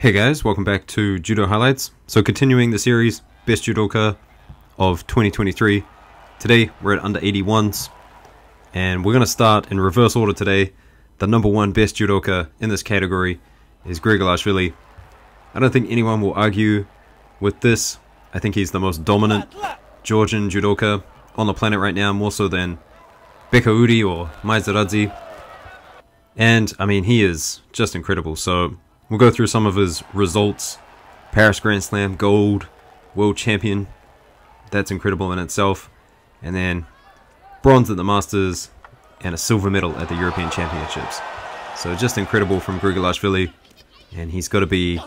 Hey guys, welcome back to Judo Highlights. So continuing the series, Best Judoka of 2023. Today we're at under 81s, and we're going to start in reverse order today. The number one best judoka in this category is Grigolashvili. I don't think anyone will argue with this. I think he's the most dominant Georgian judoka on the planet right now, more so than Bekaudi or Maizaradze. And I mean, he is just incredible. So we'll go through some of his results. Paris Grand Slam, gold, world champion. That's incredible in itself. And then bronze at the Masters and a silver medal at the European Championships. So just incredible from Grigolashvili. And he's got to be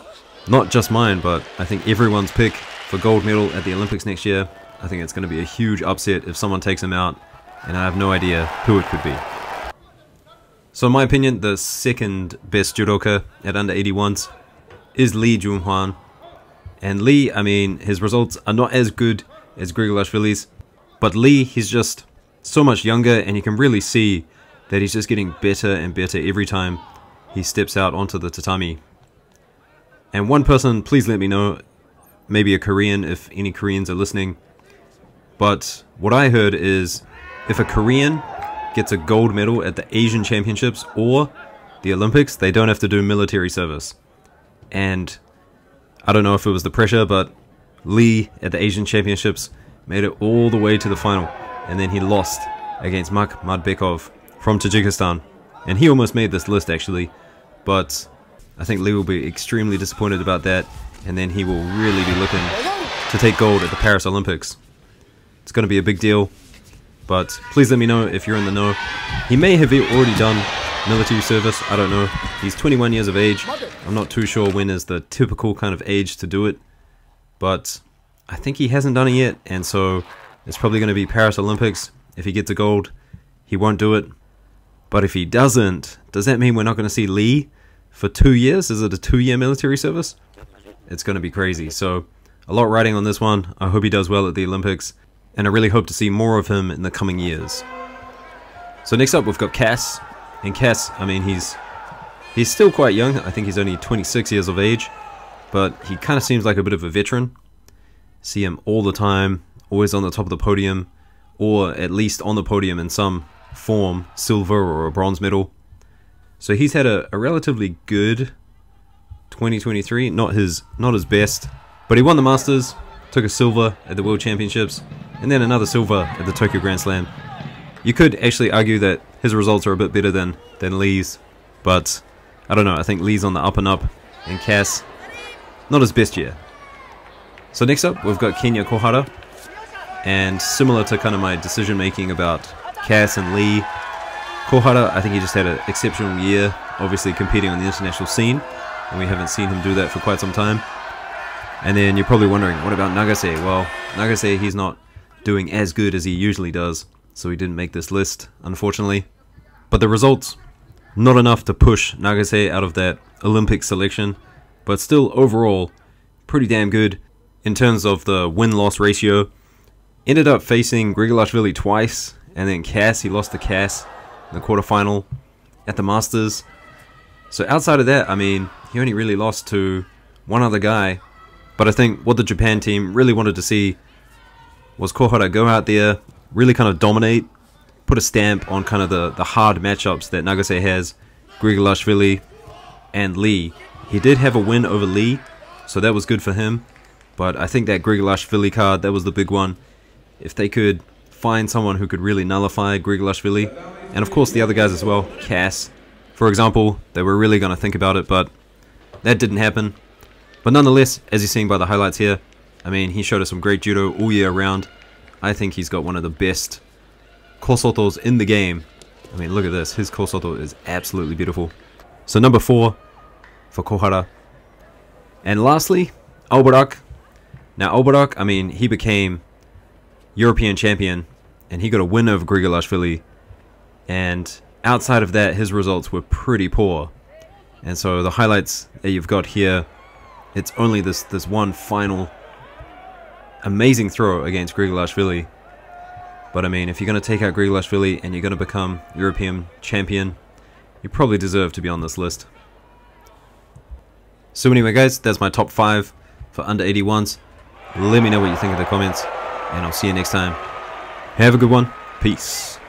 not just mine, but I think everyone's pick for gold medal at the Olympics next year. I think it's going to be a huge upset if someone takes him out. And I have no idea who it could be. So in my opinion, the second best judoka at under 81s is Lee Junhwan. And Lee, I mean, his results are not as good as Grigolashvili's, but Lee, he's just so much younger, and you can really see that he's just getting better and better every time he steps out onto the tatami. And one person, please let me know, maybe a Korean if any Koreans are listening, but what I heard is if a Korean gets a gold medal at the Asian Championships or the Olympics, they don't have to do military service. And I don't know if it was the pressure, but Lee at the Asian Championships made it all the way to the final, and then he lost against Makhmadbekov from Tajikistan, and he almost made this list actually, but I think Lee will be extremely disappointed about that, and then he will really be looking to take gold at the Paris Olympics. It's going to be a big deal. But please let me know if you're in the know. He may have already done military service, I don't know. He's 21 years of age. I'm not too sure when is the typical kind of age to do it. But I think he hasn't done it yet, and so it's probably going to be Paris Olympics. If he gets a gold, he won't do it. But if he doesn't, does that mean we're not going to see Lee for 2 years? Is it a 2-year military service? It's going to be crazy. So a lot riding on this one. I hope he does well at the Olympics. And I really hope to see more of him in the coming years. So next up we've got Cass. And Cass, I mean, he's still quite young. I think he's only 26 years of age. But he kind of seems like a bit of a veteran. See him all the time, always on the top of the podium. Or at least on the podium in some form, silver or a bronze medal. So he's had a relatively good 2023. Not his best. But he won the Masters, took a silver at the World Championships, and then another silver at the Tokyo Grand Slam. You could actually argue that his results are a bit better than Lee's, but I don't know, I think Lee's on the up and up, and Cass, not his best year. So next up, we've got Kenya Kohara, and similar to kind of my decision making about Cass and Lee, Kohara, I think he just had an exceptional year, obviously competing on the international scene, and we haven't seen him do that for quite some time. And then you're probably wondering, what about Nagase? Well, Nagase, he's not doing as good as he usually does, so he didn't make this list, unfortunately. But the results, not enough to push Nagase out of that Olympic selection, but still overall pretty damn good in terms of the win-loss ratio. Ended up facing Grigolashvili twice, and then Cass, he lost to Cass in the quarterfinal at the Masters. So outside of that, I mean, he only really lost to one other guy. But I think what the Japan team really wanted to see was Kohara go out there, really kind of dominate, put a stamp on kind of the hard matchups that Nagase has, Grigolashvili and Lee. He did have a win over Lee, so that was good for him. But I think that Grigolashvili card, that was the big one. If they could find someone who could really nullify Grigolashvili, and of course the other guys as well, Cass, for example, they were really going to think about it, but that didn't happen. But nonetheless, as you're seeing by the highlights here, I mean, he showed us some great judo all year round. I think he's got one of the best kosotos in the game. I mean, look at this. His kosoto is absolutely beautiful. So number 4 for Kohara. And lastly, Albarak. Now Albarak, I mean, he became European champion, and he got a win over Grigolashvili. And outside of that, his results were pretty poor. And so the highlights that you've got here, it's only this one final amazing throw against Grigolashvili. But I mean, if you're going to take out Grigolashvili and you're going to become European champion, you probably deserve to be on this list. So anyway guys, that's my top 5 for under 81s. Let me know what you think in the comments, and I'll see you next time. Have a good one. Peace.